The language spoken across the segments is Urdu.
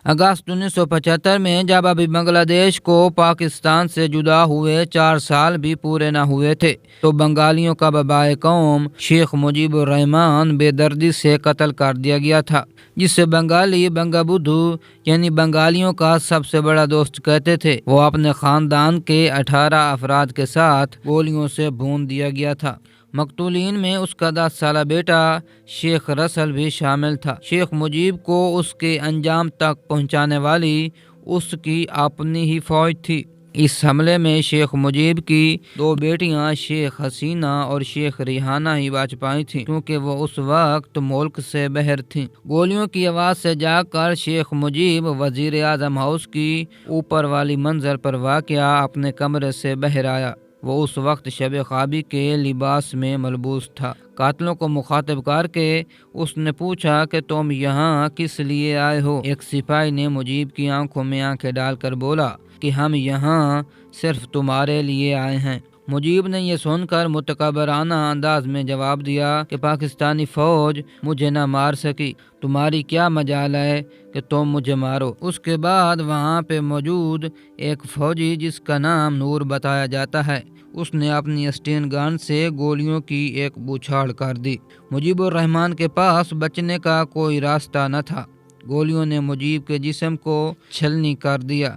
اگست 1975 میں جب ابھی بنگلہ دیش کو پاکستان سے جدا ہوئے 4 سال بھی پورے نہ ہوئے تھے تو بنگالیوں کا بابائے قوم شیخ مجیب الرحمان بے دردی سے قتل کر دیا گیا تھا، جسے بنگالی بنگا بدھو یعنی بنگالیوں کا سب سے بڑا دوست کہتے تھے۔ وہ اپنے خاندان کے 18 افراد کے ساتھ گولیوں سے بھون دیا گیا تھا۔ مقتولین میں اس کا 10 سالہ بیٹا شیخ رسل بھی شامل تھا۔ شیخ مجیب کو اس کے انجام تک پہنچانے والی اس کی اپنی ہی فوج تھی۔ اس حملے میں شیخ مجیب کی 2 بیٹیاں شیخ حسینہ اور شیخ ریحانہ ہی بچ پائی تھیں، کیونکہ وہ اس وقت ملک سے باہر تھیں۔ گولیوں کی آواز سے جاگ کر شیخ مجیب وزیر اعظم ہاؤس کی اوپر والی منزل پر واقع اپنے کمرے سے باہر آیا۔ وہ اس وقت شب خوابی کے لباس میں ملبوس تھا۔ قاتلوں کو مخاطب کر کے اس نے پوچھا کہ تم یہاں کس لیے آئے ہو؟ ایک سپاہی نے مجیب کی آنکھوں میں آنکھیں ڈال کر بولا کہ ہم یہاں صرف تمہارے لیے آئے ہیں۔ مجیب نے یہ سن کر متکبرانہ انداز میں جواب دیا کہ پاکستانی فوج مجھے نہ مار سکی، تمہاری کیا مجال ہے کہ تم مجھے مارو۔ اس کے بعد وہاں پہ موجود ایک فوجی جس کا نام نور بتایا جاتا ہے، اس نے اپنی اسٹین گن سے گولیوں کی ایک بوچھاڑ کر دی۔ مجیب الرحمان کے پاس بچنے کا کوئی راستہ نہ تھا۔ گولیوں نے مجیب کے جسم کو چھلنی کر دیا۔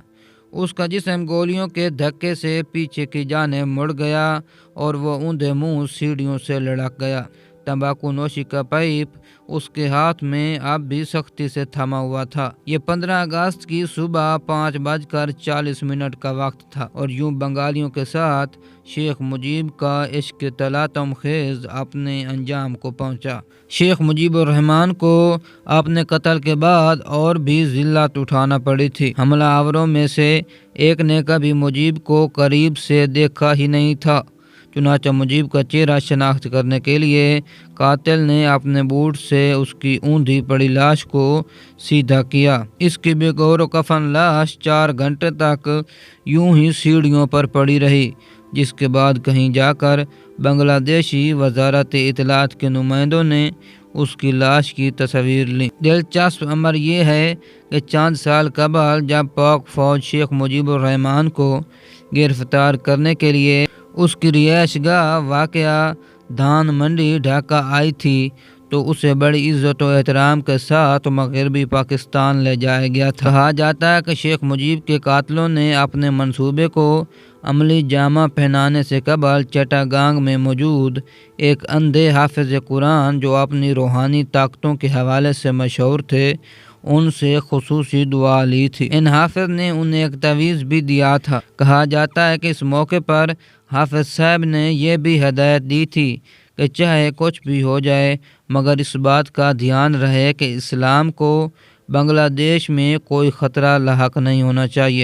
اس کا جسم گولیوں کے دھکے سے پیچھے کی جانب مڑ گیا اور وہ اوندھے منہ سیڑھیوں سے لڑک گیا۔ تمباکو نوشی کا پائپ اس کے ہاتھ میں اب بھی سختی سے تھما ہوا تھا۔ یہ 15 اگست کی صبح 5:40 کا وقت تھا اور یوں بنگالیوں کے ساتھ شیخ مجیب کا عشق تلاطم خیز اپنے انجام کو پہنچا۔ شیخ مجیب الرحمان کو اپنے قتل کے بعد اور بھی ذلت اٹھانا پڑی تھی۔ حملہ آوروں میں سے ایک نے کبھی مجیب کو قریب سے دیکھا ہی نہیں تھا، چنانچہ مجیب کا چہرہ شناخت کرنے کے لیے قاتل نے اپنے بوٹ سے اس کی اوندھی پڑی لاش کو سیدھا کیا۔ اس کی بے گور و کفن لاش 4 گھنٹے تک یوں ہی سیڑھیوں پر پڑی رہی، جس کے بعد کہیں جا کر بنگلہ دیشی وزارت اطلاعات کے نمائندوں نے اس کی لاش کی تصویر لی۔ دلچسپ امر یہ ہے کہ چند سال قبل جب پاک فوج شیخ مجیب الرحمان کو گرفتار کرنے کے لیے اس کی رہائش گاہ واقع دھان منڈی ڈھاکہ آئی تھی تو اسے بڑی عزت و احترام کے ساتھ مغربی پاکستان لے جایا گیا تھا۔ کہا جاتا ہے کہ شیخ مجیب کے قاتلوں نے اپنے منصوبے کو عملی جامہ پہنانے سے قبل چٹاگانگ میں موجود ایک اندھے حافظ قرآن جو اپنی روحانی طاقتوں کے حوالے سے مشہور تھے، ان سے خصوصی دعا لی تھی۔ ان حافظ نے انہیں ایک تعویذ بھی دیا تھا۔ کہا جاتا ہے کہ اس موقع پر حافظ صاحب نے یہ بھی ہدایت دی تھی کہ چاہے کچھ بھی ہو جائے مگر اس بات کا دھیان رہے کہ اسلام کو بنگلہ دیش میں کوئی خطرہ لاحق نہیں ہونا چاہیے۔